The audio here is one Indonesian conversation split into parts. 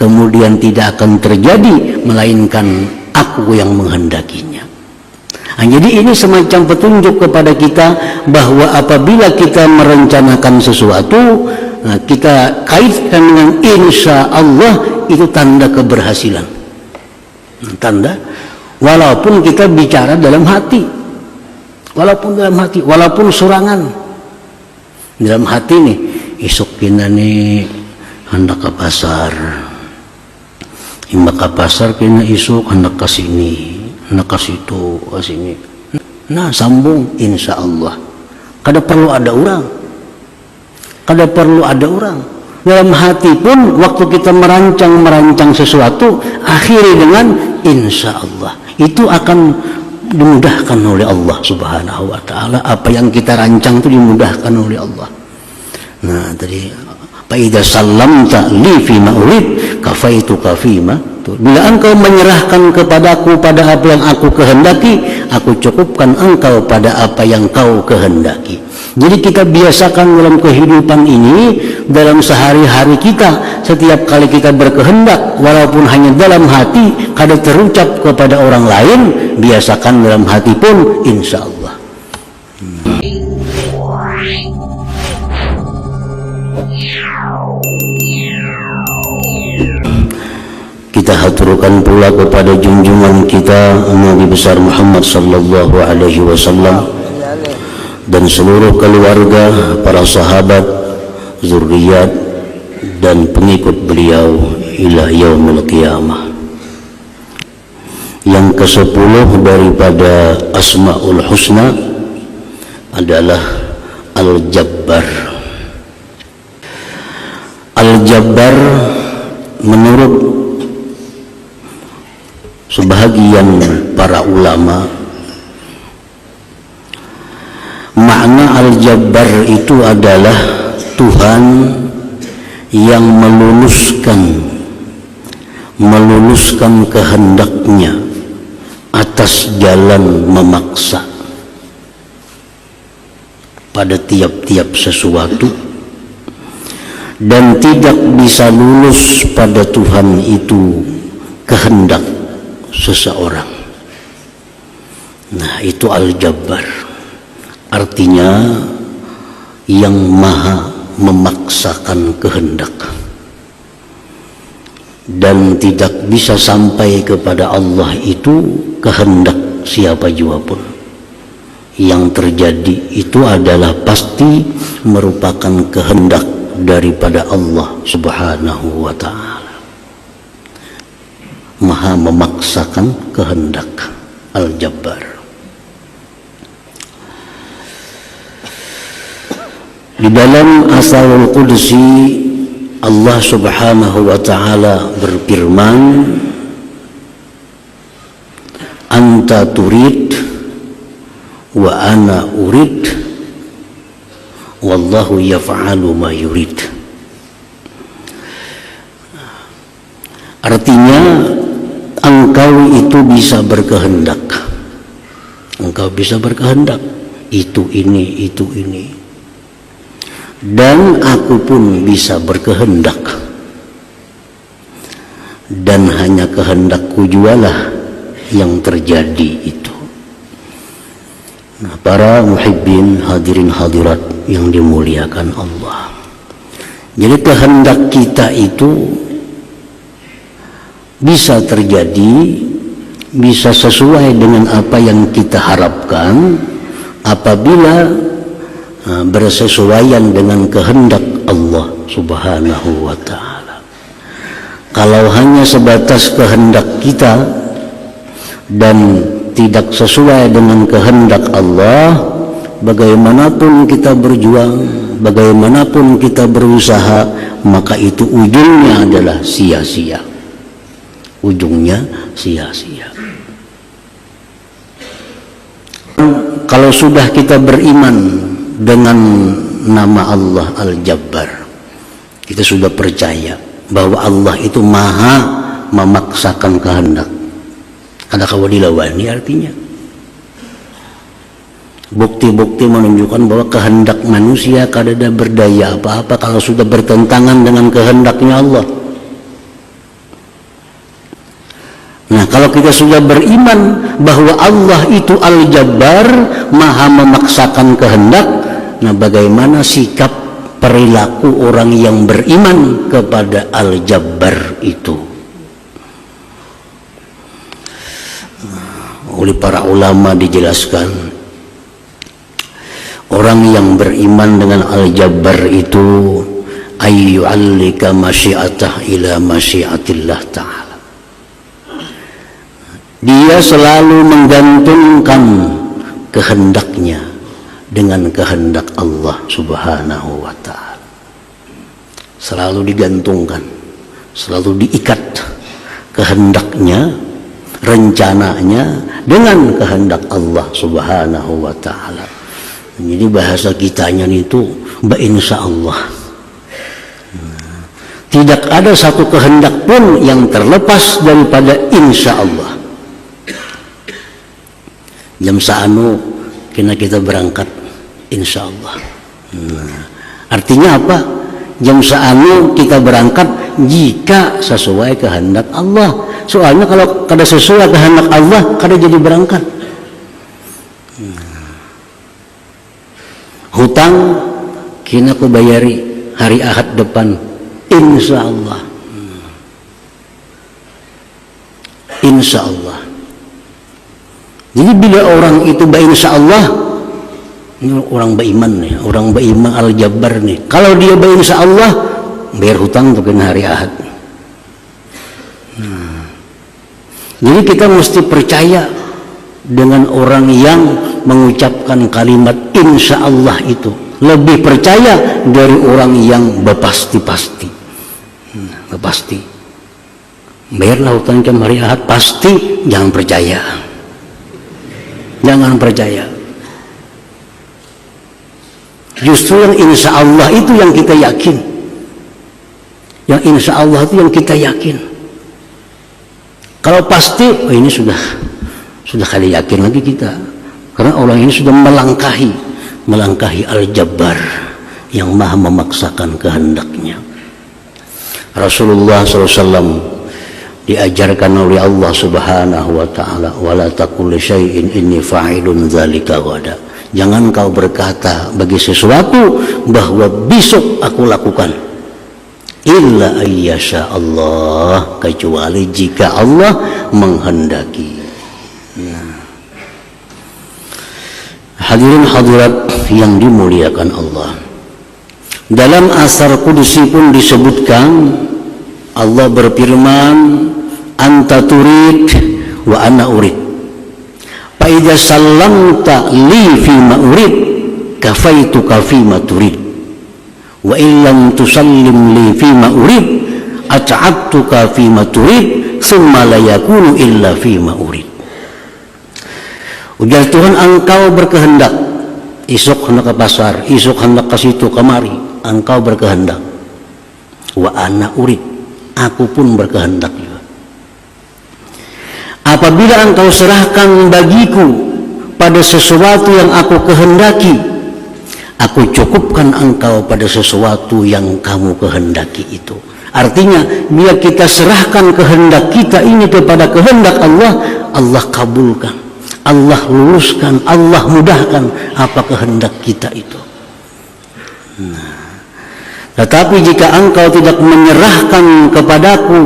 kemudian tidak akan terjadi melainkan aku yang menghendakinya. Nah, jadi ini semacam petunjuk kepada kita bahwa apabila kita merencanakan sesuatu, nah, kita kaitkan dengan insya Allah, itu tanda keberhasilan. Tanda, walaupun kita bicara dalam hati, walaupun surangan dalam hati nih, isuk kina nih hendak ke pasar, imbak ke pasar kina isuk hendak ke sini, hendak ke situ, ke sini. Nah, sambung insya Allah. Kada perlu ada orang. Dalam hati pun waktu kita merancang sesuatu, akhiri dengan insya Allah. Itu akan dimudahkan oleh Allah Subhanahu wa ta'ala. Apa yang kita rancang itu dimudahkan oleh Allah. Nah, tadi fa idza sallamta li fi ma urid kafaituka fima. Bila engkau menyerahkan kepadaku pada apa yang aku kehendaki, aku cukupkan engkau pada apa yang kau kehendaki. Jadi kita biasakan dalam kehidupan ini, dalam sehari-hari kita, setiap kali kita berkehendak, walaupun hanya dalam hati, kada terucap kepada orang lain, biasakan dalam hati pun insya Allah. Kita haturkan pula kepada junjungan kita Nabi besar Muhammad sallallahu alaihi wasallam dan seluruh keluarga, para sahabat, zuriat dan pengikut beliau ila yaumil qiyamah. Yang ke-10 daripada Asmaul Husna adalah Al-Jabbar. Al-Jabbar menurut sebahagian para ulama, makna Al-Jabbar itu adalah Tuhan yang meluluskan kehendaknya atas jalan memaksa pada tiap-tiap sesuatu, dan tidak bisa lulus pada Tuhan itu kehendak seseorang. Nah, itu Al-Jabbar, artinya yang maha memaksakan kehendak, dan tidak bisa sampai kepada Allah itu kehendak siapa jua pun. Yang terjadi itu adalah pasti merupakan kehendak daripada Allah Subhanahu wa ta'ala. Maha memaksakan kehendak, Al-Jabbar. Di dalam Asalul Qudsi, Allah Subhanahu wa ta'ala berfirman, anta turid wa ana urid wallahu yaf'alu ma yurid. Artinya, engkau itu bisa berkehendak, itu ini, dan aku pun bisa berkehendak, dan hanya kehendakku jualah yang terjadi itu. Nah, para muhibbin, hadirin hadirat yang dimuliakan Allah, jadi kehendak kita itu bisa terjadi, bisa sesuai dengan apa yang kita harapkan apabila bersesuaian dengan kehendak Allah Subhanahu wa ta'ala. Kalau hanya sebatas kehendak kita dan tidak sesuai dengan kehendak Allah, bagaimanapun kita berjuang, bagaimanapun kita berusaha, maka itu ujungnya adalah sia-sia. Kalau sudah kita beriman dengan nama Allah Al-Jabbar, kita sudah percaya bahwa Allah itu maha memaksakan kehendak. Ada kawadilawani artinya. Bukti-bukti menunjukkan bahwa kehendak manusia kada ada berdaya apa-apa kalau sudah bertentangan dengan kehendaknya Allah. kita sudah beriman bahwa Allah itu Al-Jabbar, maha memaksakan kehendak, nah bagaimana sikap perilaku orang yang beriman kepada Al-Jabbar itu? Oleh para ulama dijelaskan, orang yang beriman dengan Al-Jabbar itu ayyu'allika masyiatah ila masyiatillah ta'ala. Dia selalu menggantungkan kehendaknya dengan kehendak Allah subhanahu wa ta'ala. Selalu digantungkan, selalu diikat kehendaknya, rencananya dengan kehendak Allah subhanahu wa ta'ala. Jadi bahasa kitanya itu insya Allah. Tidak ada satu kehendak pun yang terlepas daripada insya Allah. Jam saanu kena kita berangkat insya Allah. Artinya apa? Jam saanu kita berangkat jika sesuai kehendak Allah. Soalnya kalau kada sesuai kehendak Allah, kada jadi berangkat. Hutang kena ku bayari hari Ahad depan insya Allah. Insya Allah. Jadi bila orang itu insya Allah, ini orang beriman nih, orang beriman Al-Jabbar nih. Kalau dia insya Allah, bayar hutang untuk hari Ahad. Jadi kita mesti percaya dengan orang yang mengucapkan kalimat insya Allah itu. Lebih percaya dari orang yang berpasti-pasti. Berpasti. Bayarlah hutang jam hari Ahad, pasti jangan percaya. Jangan percaya. Justru yang insya Allah itu yang kita yakin. Yang insya Allah itu yang kita yakin. Kalau pasti, oh ini sudah kali yakin lagi kita. Karena orang ini sudah melangkahi Al-Jabbar yang maha memaksakan kehendaknya. Rasulullah SAW diajarkan oleh Allah subhanahu wa ta'ala, wala taqul syai'in inni fa'ilun dzalika ghadan. Jangan kau berkata bagi sesuatu bahwa besok aku lakukan, illa ayyasha Allah, kecuali jika Allah menghendaki. Hadirin hadirat yang dimuliakan Allah, dalam asar kudusi pun disebutkan Allah berfirman, anta turid wa ana urid, fa idza sallamta li fi ma urid kafaituka fi ma turid, wa illam tusallim li fi ma urid at'abtuka fi ma turid thumma la yakunu illa fi ma urid. Ujar Tuhan, engkau berkehendak isuk hendak ke pasar, isuk hendak ke situ kemari, engkau berkehendak, wa ana urid, aku pun berkehendak juga. Apabila engkau serahkan bagiku pada sesuatu yang aku kehendaki, aku cukupkan engkau pada sesuatu yang kamu kehendaki itu. Artinya bila kita serahkan kehendak kita ini kepada kehendak Allah, Allah kabulkan, Allah luluskan, Allah mudahkan apa kehendak kita itu. Tetapi jika engkau tidak menyerahkan kepadaku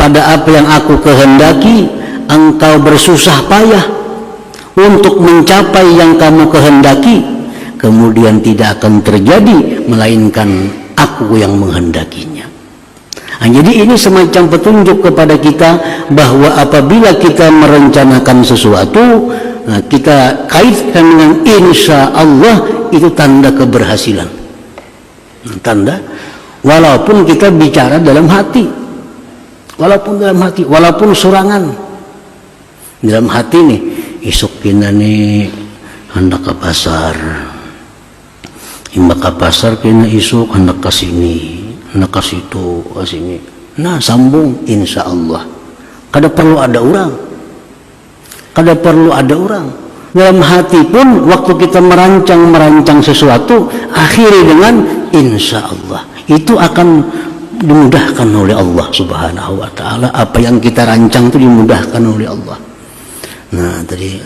pada apa yang aku kehendaki, engkau bersusah payah untuk mencapai yang kamu kehendaki, kemudian tidak akan terjadi melainkan aku yang menghendakinya. Nah, jadi ini semacam petunjuk kepada kita bahwa apabila kita merencanakan sesuatu, nah, kita kaitkan dengan insya Allah, itu tanda keberhasilan. Tanda, walaupun kita bicara dalam hati, walaupun surangan dalam hati nih, isuk kena nih hendak ke pasar, imbak ke pasar kena isuk hendak ke sini, hendak ke situ, ke sini. Nah, sambung insya Allah. Kada perlu ada orang, dalam hati pun waktu kita merancang sesuatu, akhiri dengan insya Allah, itu akan dimudahkan oleh Allah Subhanahu wa taala. Apa yang kita rancang itu dimudahkan oleh Allah. Nah, tadi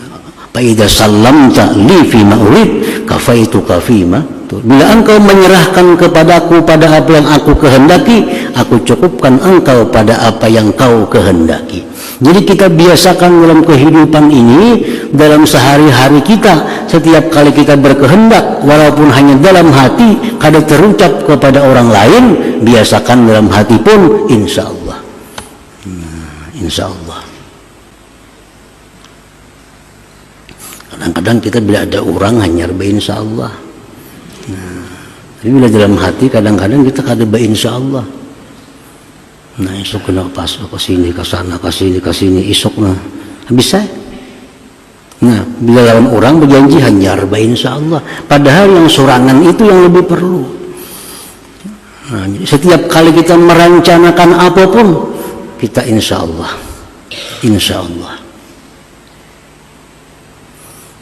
fa idza sallamta li fi ma urid kafaituka fima. Bila engkau menyerahkan kepadaku pada apa yang aku kehendaki, aku cukupkan engkau pada apa yang kau kehendaki. Jadi kita biasakan dalam kehidupan ini, dalam sehari-hari kita, setiap kali kita berkehendak, walaupun hanya dalam hati, kadang terucap kepada orang lain, biasakan dalam hati pun, insya Allah. Insya Allah. Kadang-kadang kita bila ada orang hanya insya Allah. Tapi bila dalam hati kadang-kadang kita kada insya Allah. Nah, esok kena pas ke sini, ke sana, ke sini, ke sini, esok nah bisa. Nah, bila lawan orang berjanji hanya insya Allah, padahal yang sorangan itu yang lebih perlu. Nah, setiap kali kita merencanakan apapun, kita insya Allah,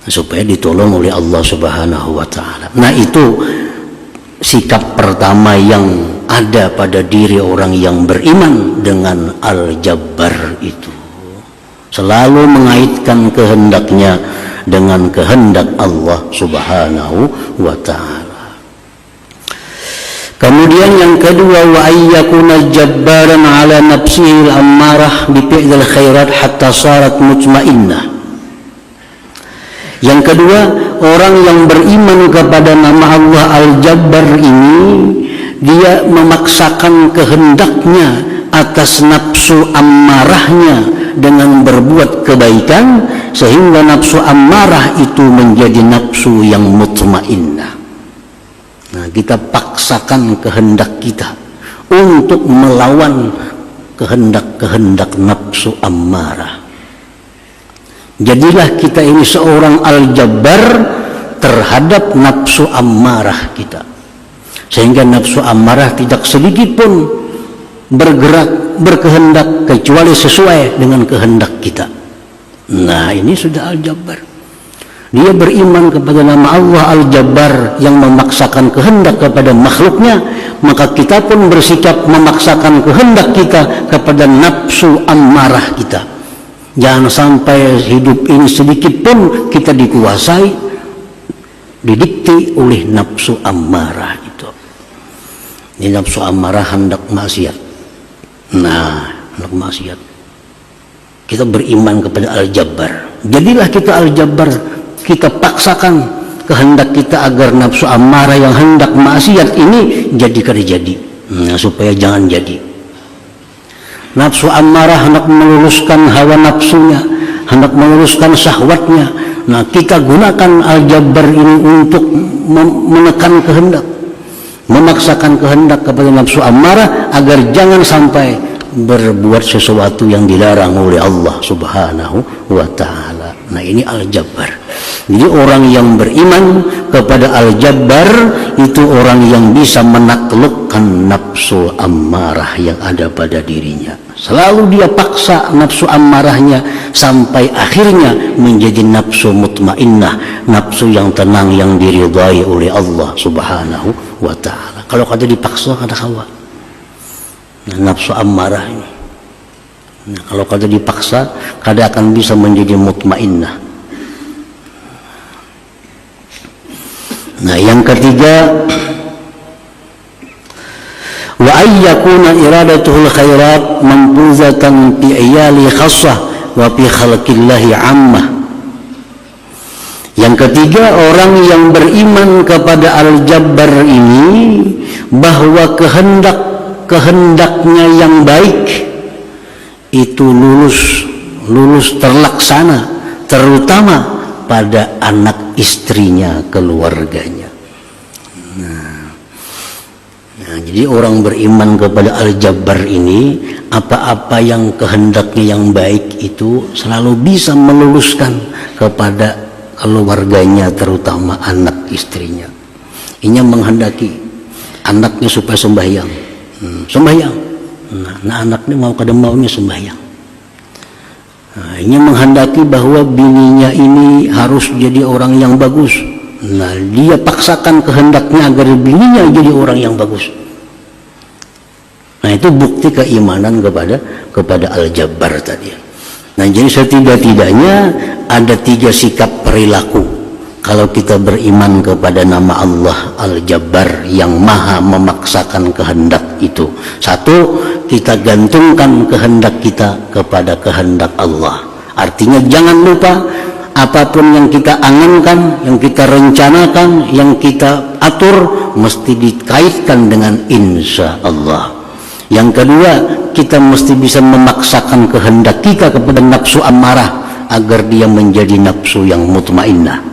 supaya ditolong oleh Allah Subhanahu wa taala. Nah, itu sikap pertama yang ada pada diri orang yang beriman dengan Al-Jabbar itu. Selalu mengaitkan kehendaknya dengan kehendak Allah Subhanahu wa taala. Kemudian yang kedua, wa ayyakuna jabbaran ala nafsihi al-ammarah bi fi'lil khairat hatta sarat mutmainnah. Yang kedua, orang yang beriman kepada nama Allah Al-Jabbar ini, dia memaksakan kehendaknya atas nafsu ammarahnya dengan berbuat kebaikan, sehingga nafsu ammarah itu menjadi nafsu yang mutmainnah. Nah, kita paksakan kehendak kita untuk melawan kehendak-kehendak nafsu ammarah. Jadilah kita ini seorang Al-Jabbar terhadap nafsu ammarah kita, sehingga nafsu ammarah tidak sedikit pun bergerak berkehendak kecuali sesuai dengan kehendak kita. Nah, ini sudah Al-Jabbar. Dia beriman kepada nama Allah Al-Jabbar yang memaksakan kehendak kepada makhluknya, maka kita pun bersikap memaksakan kehendak kita kepada nafsu ammarah kita. Jangan sampai hidup ini sedikit pun kita dikuasai, didikte oleh nafsu ammarah itu. Ini nafsu ammarah hendak maksiat. Nah, hendak maksiat. Kita beriman kepada Al-Jabbar. Jadilah kita Al-Jabbar. Kita paksakan kehendak kita agar nafsu ammarah yang hendak maksiat ini jadi kada jadi. Nah, supaya jangan jadi. Nafsu ammarah hendak meluruskan hawa nafsunya, hendak meluruskan syahwatnya. Nah, kita gunakan Al-Jabbar ini untuk menekan kehendak, memaksakan kehendak kepada nafsu ammarah agar jangan sampai berbuat sesuatu yang dilarang oleh Allah Subhanahu wa taala. Nah, ini Al-Jabbar. Jadi orang yang beriman kepada Al-Jabbar itu orang yang bisa menaklukkan nafsu ammarah yang ada pada dirinya. Selalu dia paksa nafsu ammarahnya sampai akhirnya menjadi nafsu mutmainnah, nafsu yang tenang yang diridhai oleh Allah Subhanahu wa taala. Kalau kada dipaksa kada hawa. Nah, nafsu ammarah ini. Nah, kalau kada dipaksa kada akan bisa menjadi mutmainnah. Nah, yang ketiga, wa ayyakuna iradatuhul khairat manfuzatan fi iyali khassah wa fi khalqillahi ammah. Yang ketiga, orang yang beriman kepada Al-Jabbar ini bahwa kehendaknya yang baik itu lulus terlaksana, terutama pada anak istrinya, keluarganya. Nah, jadi orang beriman kepada Al-Jabbar ini, apa-apa yang kehendaknya yang baik itu selalu bisa meluluskan kepada keluarganya, terutama anak istrinya. Ini menghendaki anaknya supaya sembahyang, sembahyang. Nah, anaknya mau kada maunya sembahyang. Nah, ini menghendaki bahwa bininya ini harus jadi orang yang bagus. Nah, dia paksakan kehendaknya agar bininya jadi orang yang bagus. Nah, itu bukti keimanan kepada Al-Jabbar tadi. Nah, jadi setidak-tidaknya ada 3 sikap perilaku kalau kita beriman kepada nama Allah Al-Jabbar yang maha memaksakan kehendak itu. 1, kita gantungkan kehendak kita kepada kehendak Allah. Artinya jangan lupa apapun yang kita angankan, yang kita rencanakan, yang kita atur mesti dikaitkan dengan insya Allah. Yang kedua, kita mesti bisa memaksakan kehendak kita kepada nafsu amarah agar dia menjadi nafsu yang mutmainnah.